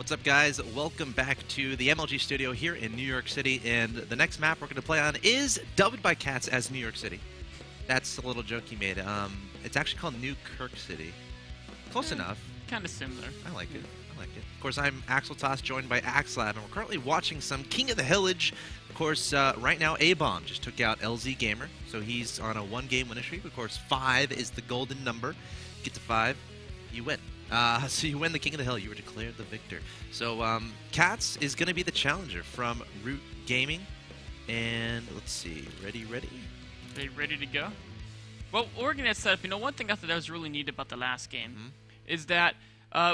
What's up, guys? Welcome back to the MLG studio here in New York City, and the next map we're going to play on is dubbed by Catz as New York City. That's a little joke he made. It's actually called New Kirk City. Close enough. Kind of similar. I like it. I like it. Of course, I'm Axeltoss, joined by Axslav, and we're currently watching some King of the Hillage. Of course, right now, Abomb just took out LZ Gamer, so he's on a one-game winning streak. Of course, 5 is the golden number. Get to 5, you win. So you win the King of the Hill. You were declared the victor. So Catz is going to be the challenger from Root Gaming. And let's see. Ready? They ready to go? Well, we're going to set up. You know, one thing I thought that was really neat about the last game is that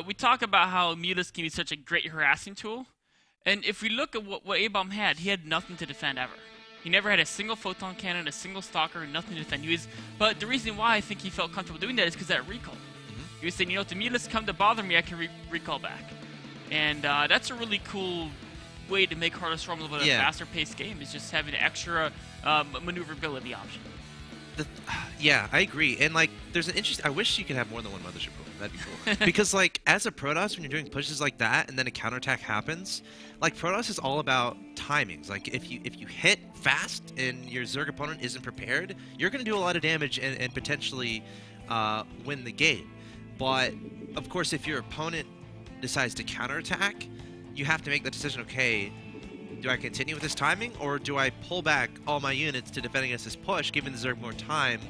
we talk about how Mutas can be such a great harassing tool. And if we look at what Abomb had, he had nothing to defend ever. He never had a single photon cannon, a single stalker, nothing to defend. But the reason why I think he felt comfortable doing that is because that recall. He was saying, you know, if the mutas come to bother me, I can recall back. And that's a really cool way to make HoTS Realm a little bit of a faster-paced game, is just having an extra maneuverability option. Yeah, I agree. And, like, there's an interesting... I wish you could have more than one mothership rule. That'd be cool. Because, like, as a Protoss, when you're doing pushes like that and then a counterattack happens, like, Protoss is all about timings. Like, if you hit fast and your Zerg opponent isn't prepared, you're going to do a lot of damage and potentially win the game. But, of course, if your opponent decides to counterattack, you have to make the decision, okay, do I continue with this timing, or do I pull back all my units to defend against this push, giving the Zerg more time,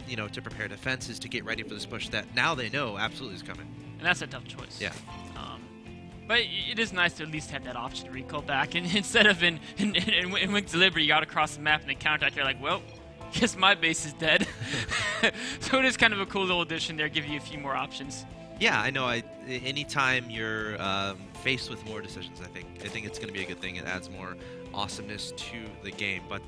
you know, to prepare defenses, to get ready for this push that now they know absolutely is coming. And that's a tough choice. Yeah. But it is nice to at least have that option to recall back. And instead of in Wings of Liberty, you got across the map and they counterattack, you're like, well, guess my base is dead. So it is kind of a cool little addition there, giving you a few more options. Yeah, I know. Anytime you're faced with more decisions, I think it's going to be a good thing. It adds more awesomeness to the game. But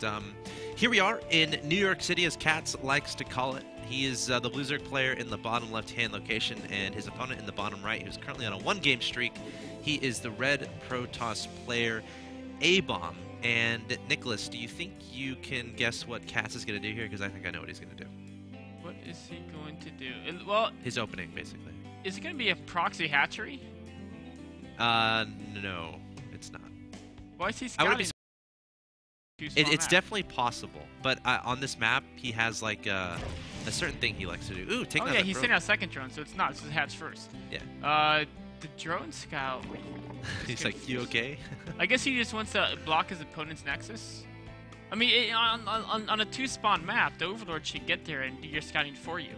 here we are in New York City, as Catz likes to call it. He is the Blue Zerg player in the bottom left-hand location, and his opponent in the bottom right, who's currently on a one-game streak. He is the red Protoss player, Abomb. And Nicholas, do you think you can guess what Catz is going to do here? Because I think I know what he's going to do. What is he going to do? Well, his opening, basically. Is it going to be a proxy hatchery? No, it's not. Why is he scouting? It's definitely possible, but on this map, he has like a certain thing he likes to do. Ooh, take that. Oh yeah, he's sending out second drone, so it's not. It's hatch first. Yeah. The drone scout. He's like, you okay? I guess he just wants to block his opponent's nexus. I mean, on a two-spawn map, the Overlord should get there and do your scouting for you,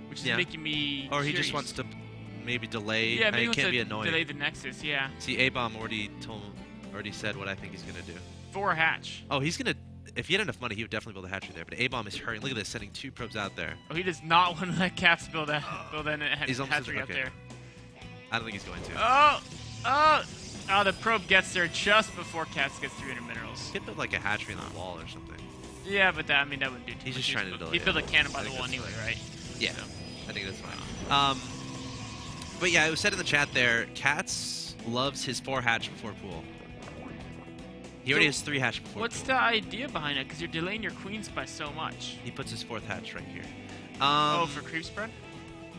which is making me. Or he just wants to maybe delay. Yeah, maybe he can't be annoying. Delay the nexus. Yeah. See, Abomb already said what I think he's gonna do. 4 hatch. Oh, he's gonna. If he had enough money, he would definitely build a hatchery there. But Abomb is hurrying. Look at this, sending 2 probes out there. Oh, he does not want to let Catz build a hatchery up there. I don't think he's going to. Oh, the probe gets there just before Catz gets 300 minerals. He could build like a hatchery on the wall or something. Yeah, but that wouldn't do too much. He's just trying to delay. He'd build a cannon by the wall anyway, right? Yeah, so. I think that's fine. But yeah, it was said in the chat there, Catz loves his 4 hatch before pool. He already has 3 hatch before What's pool. the idea behind it? Because you're delaying your queens by so much. He puts his 4th hatch right here. For creep spread?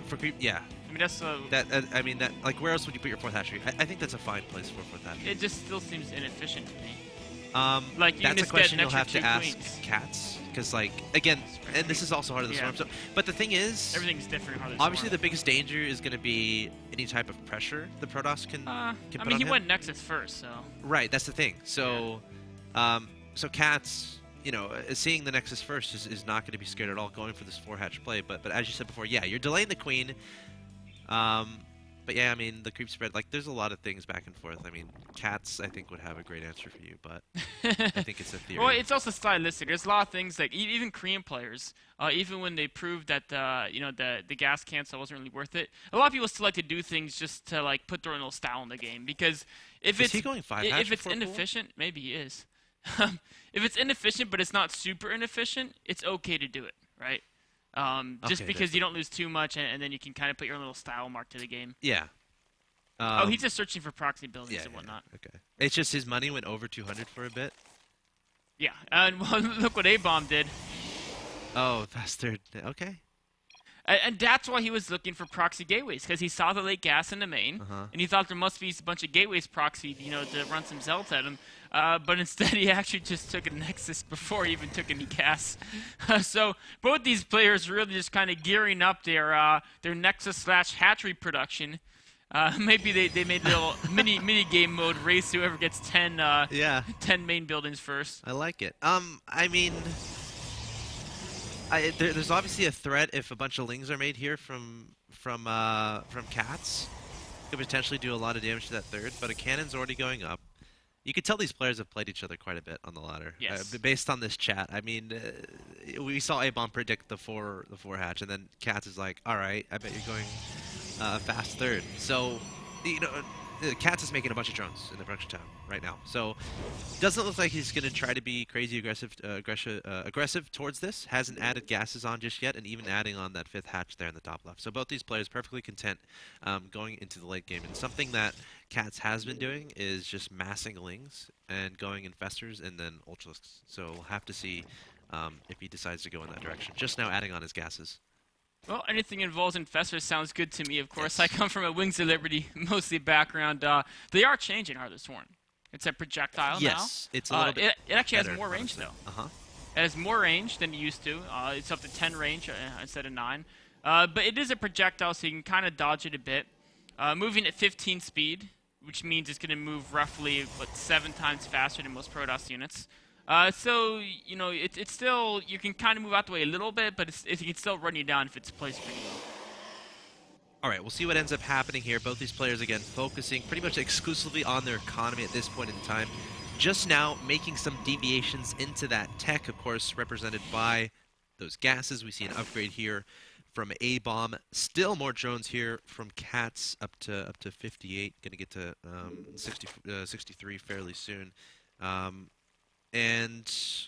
For creep, yeah. I mean, that's I mean, like, where else would you put your 4th hatchery? I think that's a fine place for a 4th hatchery. It just still seems inefficient to me. Like, that's a question you'll have to ask Catz, because, like, again, and this is also Heart of the Swarm. So, but the thing is, everything's different. Obviously, the biggest danger is going to be any type of pressure the Protoss can. I mean, he went Nexus first, so. Right, that's the thing. So, so Catz, you know, seeing the Nexus first is not going to be scared at all, going for this 4 hatch play. But as you said before, yeah, you're delaying the queen. But yeah, I mean, the creep spread, like, there's a lot of things back and forth. I mean, Catz, I think, would have a great answer for you, but I think it's a theory. Well, it's also stylistic. There's a lot of things, like, even Korean players, even when they proved that, you know, the gas cancel wasn't really worth it, a lot of people still like to do things just to, like, put their own little style in the game, because if is he going 5 hatch if it's inefficient, maybe he is. If it's inefficient, but it's not super inefficient, it's okay to do it, right? Just because you don't lose too much, and then you can kind of put your own little style mark to the game. Yeah. Oh, he's just searching for proxy abilities and whatnot. Okay. It's just his money went over 200 for a bit. Yeah, and well, look what Abomb did. Oh, bastard. Okay. And that's why he was looking for proxy gateways, because he saw the late gas in the main, and he thought there must be a bunch of gateways proxied, you know, to run some zealots at him. But instead, he actually just took a Nexus before he even took any gas. So both these players really just kind of gearing up their Nexus/hatchery production. Maybe they made a little mini game mode race, whoever gets 10 main buildings first. I like it. I mean, there's obviously a threat if a bunch of lings are made here from Catz. Could potentially do a lot of damage to that third, but a cannon's already going up. You could tell these players have played each other quite a bit on the ladder. Yes. Based on this chat, I mean, we saw Abomb predict the four hatch, and then Catz is like, "All right, I bet you're going fast third." So, you know, Catz is making a bunch of drones in the production tab right now. So, doesn't look like he's going to try to be crazy aggressive towards this. Hasn't added gases on just yet, and even adding on that 5th hatch there in the top left. So both these players perfectly content going into the late game. And something that Catz has been doing is just massing lings and going infestors and then ultralisks. So we'll have to see if he decides to go in that direction. Just now adding on his gases. Well, anything involves infestors sounds good to me. Of course, I come from a Wings of Liberty mostly background. They are changing Heart of Sworn. It's a projectile now. Yes, it's a little bit It actually has better, more range, though. Uh-huh. It has more range than it used to. It's up to 10 range instead of 9. But it is a projectile, so you can kind of dodge it a bit. Moving at 15 speed, which means it's going to move roughly, 7 times faster than most Protoss units. So, you know, it's still, you can kind of move out the way a little bit, but it can still run you down if it's placed pretty well. All right, we'll see what ends up happening here. Both these players, again, focusing pretty much exclusively on their economy at this point in time. Just now making some deviations into that tech, of course, represented by those gases. We see an upgrade here from Abomb. Still more drones here from Catz, up to 58. Going to get to 63 fairly soon. And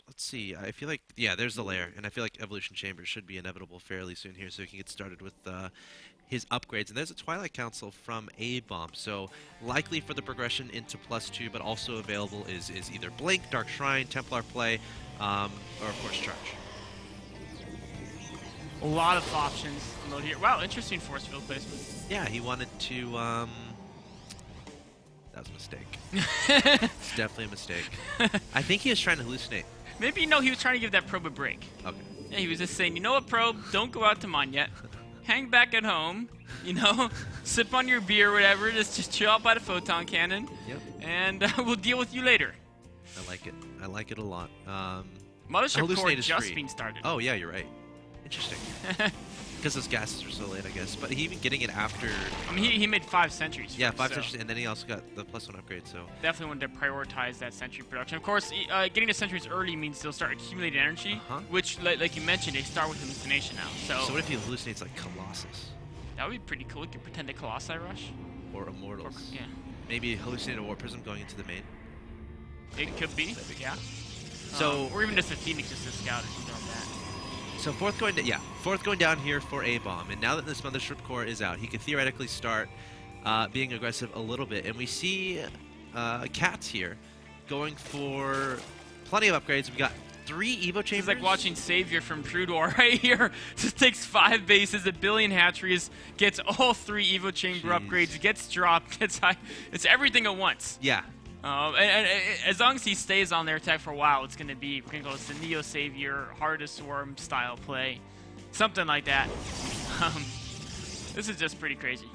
let's see, I feel like, yeah, there's the layer, and I feel like Evolution Chamber should be inevitable fairly soon here, so we can get started with his upgrades. And there's a Twilight Council from Abomb, so likely for the progression into +2, but also available is either Blink, Dark Shrine, Templar play, or of course Charge. A lot of options to load here. Wow, interesting force field placement. Yeah, he wanted to, that was a mistake. It's definitely a mistake. I think he was trying to hallucinate. Maybe, no, he was trying to give that probe a break. Okay. Yeah, he was just saying, you know what, probe, don't go out to mine yet. Hang back at home, you know, sip on your beer or whatever, just chill out by the photon cannon. Yep. And we'll deal with you later. I like it. I like it a lot. Mothership Core is just free. being started. Oh, yeah, you're right. Interesting. Because those gases were so late, I guess. But he even getting it after... I mean, he made 5 centuries. Yeah, 5 centuries, and then he also got the +1 upgrade, so... Definitely wanted to prioritize that century production. Of course, getting the centuries early means they'll start accumulating energy, which, like you mentioned, they start with hallucination now. So what if he hallucinates like Colossus? That would be pretty cool. You could pretend a Colossi rush. Or Immortals. Yeah. Maybe hallucinate a War Prism going into the main. It could be, yeah. So... or even just a Phoenix just to scout or something like that. So fourth going down here for Abomb, and now that this Mothership Core is out, he could theoretically start being aggressive a little bit. And we see Catz here going for plenty of upgrades. We got 3 Evo chambers. It's like watching Savior from Trudor right here. Just takes 5 bases, a billion hatcheries, gets all 3 Evo chamber upgrades, gets dropped, gets high. It's everything at once. Yeah. And as long as he stays on their tech for a while, it's going to be, we're going to go with the Neo Savior, Heart of Swarm style play. Something like that. This is just pretty crazy.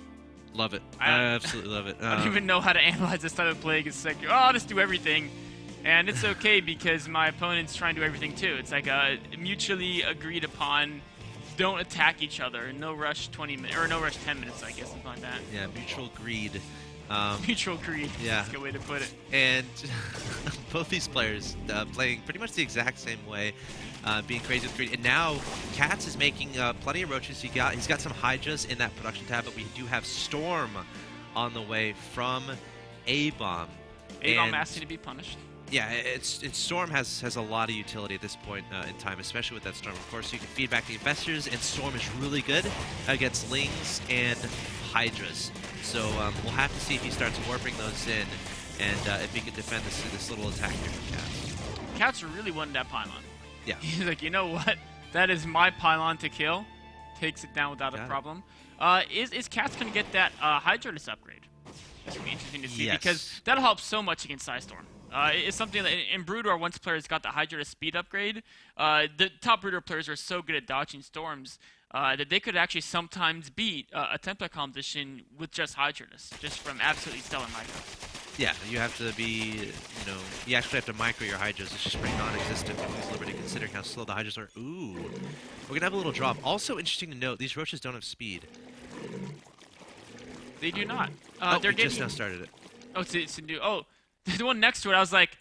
Love it. I absolutely love it. I don't even know how to analyze this type of play. It's like, oh, I'll just do everything. And it's okay because my opponent's trying to do everything too. It's like a mutually agreed upon, don't attack each other. No rush 20 minutes, or no rush 10 minutes, I guess, something like that. Yeah, mutual greed. Mutual greed. Yeah. That's a good way to put it. And both these players playing pretty much the exact same way, being crazy with greed. And now Catz is making plenty of roaches. He's got some Hydras in that production tab, but we do have Storm on the way from Abomb. Abomb asking to be punished. Yeah, Storm has a lot of utility at this point in time, especially with that Storm. Of course, you can feed back the investors, and Storm is really good against Lings and Hydras. So we'll have to see if he starts warping those in, and if he can defend this little attack here from Catz. Catz really wanted that pylon. Yeah. He's like, you know what? That is my pylon to kill. takes it down without a Got it. problem. Is Catz going to get that Hydrotus upgrade? That's going to be interesting to see because that'll help so much against Psystorm. It's something that in Broodor, once players got the Hydrotus speed upgrade, the top Broodor players are so good at dodging storms that they could actually sometimes beat a template competition with just Hydrotus, just from absolutely stellar micro. Yeah, you have to be, you actually have to micro your Hydras. It's just pretty non-existent. Please Liberty considering how slow the Hydras are. Ooh. We're going to have a little drop. Also interesting to note, these Roaches don't have speed. They do not. They're just now started it. Oh, it's a new... Oh, the one next to it, I was like,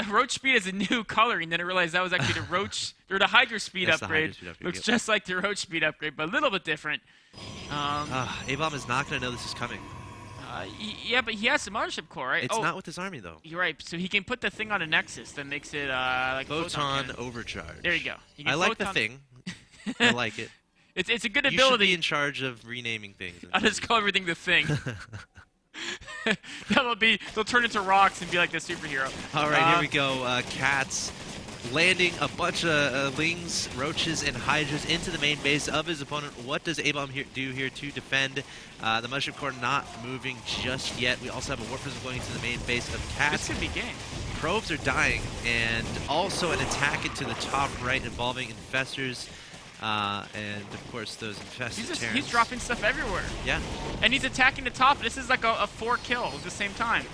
Roach speed is a new color, and then I realized that was actually the Roach... or the Hydra speed upgrade. Looks just like the Roach speed upgrade, but a little bit different. Abomb is not going to know this is coming. Yeah, but he has some Mothership Core, right? It's not with his army, though. You're right. So he can put the thing on a Nexus that makes it like Photon Overcharge. There you go. I like the thing. I like it. It's a good ability. You should be in charge of renaming things. I'll just call everything the thing. They'll turn into rocks and be like the superhero. All right, here we go. Catz landing a bunch of Lings, Roaches, and Hydras into the main base of his opponent. What does Abomb do here to defend? The Mothership Core not moving just yet. We also have a Warp Prism going into the main base of Catz. This could be game. Probes are dying, and also an attack into the top right involving Infestors. And of course those infested Terrans. He's dropping stuff everywhere. Yeah. And he's attacking the top. This is like a 4 kill at the same time.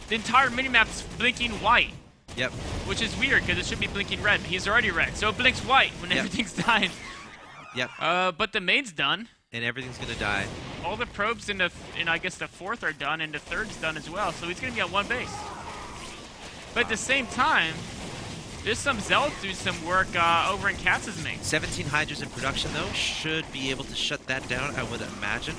The entire minimap's blinking white. Yep. Which is weird because it should be blinking red. He's already red, so it blinks white when everything's dying. Yep. But the main's done. And everything's gonna die. All the probes in I guess the 4th are done, and the 3rd's done as well. So he's gonna be on one base. But at the same time, there's some Zealots doing some work over in Catz's main. 17 Hydras in production, though. Should be able to shut that down, I would imagine.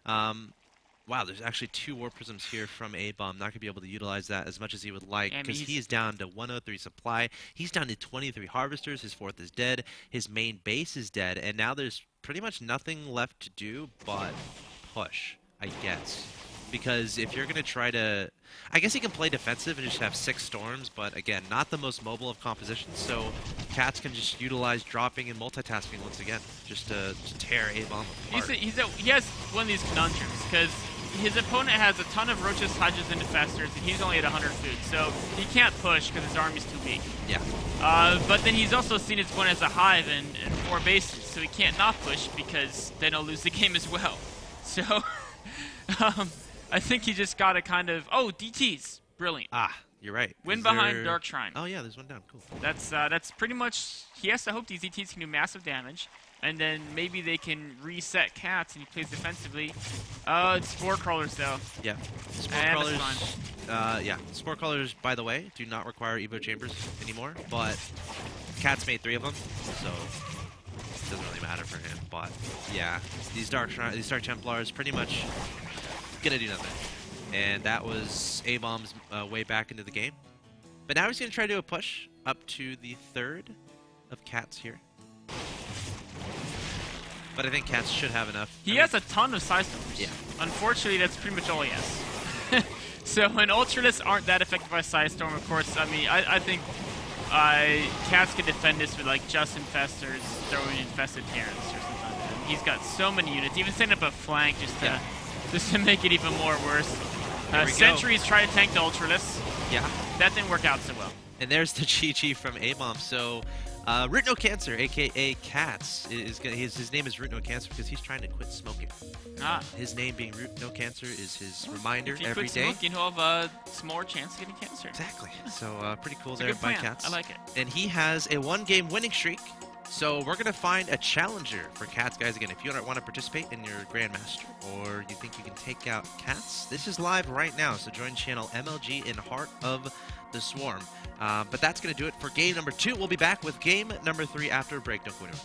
Wow, there's actually 2 War Prisms here from Abomb. Not going to be able to utilize that as much as he would like, because he's down to 103 supply. He's down to 23 Harvesters. His 4th is dead. His main base is dead. And now there's pretty much nothing left to do but push, I guess. Because if you're going to try to... I guess he can play defensive and just have 6 Storms, but again, not the most mobile of compositions, so Catz can just utilize dropping and multitasking once again, just to tear Abomb apart. He has one of these conundrums, because his opponent has a ton of Roaches, Hydras, and Infestors, and he's only at 100 food, so he can't push because his army's too weak. Yeah. But then he's also seen his opponent as a hive and 4 bases, so he can't not push because then he'll lose the game as well. So... I think he just got to kind of... Oh, DTs. Brilliant. Ah, you're right. Win behind Dark Shrine. Oh, yeah, there's one down. Cool. That's pretty much... He has to hope these DTs can do massive damage, and then maybe they can reset Catz and he plays defensively. It's Spore Crawlers, though. Yeah. Spore Crawlers... yeah. Spore Crawlers, by the way, do not require Evo Chambers anymore, but Catz made 3 of them, so... It doesn't really matter for him, but yeah, these Dark Templars pretty much gonna do nothing. And that was Abomb's way back into the game. But now he's gonna try to do a push up to the 3rd of Catz here. But I think Catz should have enough. He has a ton of Psystorms. Yeah. Unfortunately, that's pretty much all he has. So when Ultralists aren't that affected by Psystorm, of course, I mean, I think Catz could defend this with like just Infestors, throwing Infested Terrans or something like that. He's got so many units, even setting up a flank just to make it even more worse. Sentries try to tank the Ultralists. Yeah. That didn't work out so well. And there's the GG from Abomb. So Root No Cancer, aka Catz, his name is Root No Cancer because he's trying to quit smoking. His name being Root No Cancer is his reminder every day. If you quit smoking, he'll have a smaller chance of getting cancer. Exactly. So pretty cool there by Catz. I like it. And he has a 1-game winning streak. So we're going to find a challenger for Catz, guys. Again, if you want to participate in your Grandmaster or you think you can take out Catz, this is live right now. So join channel MLG in Heart of the Swarm. But that's going to do it for game number 2. We'll be back with game number 3 after a break. Don't go anywhere.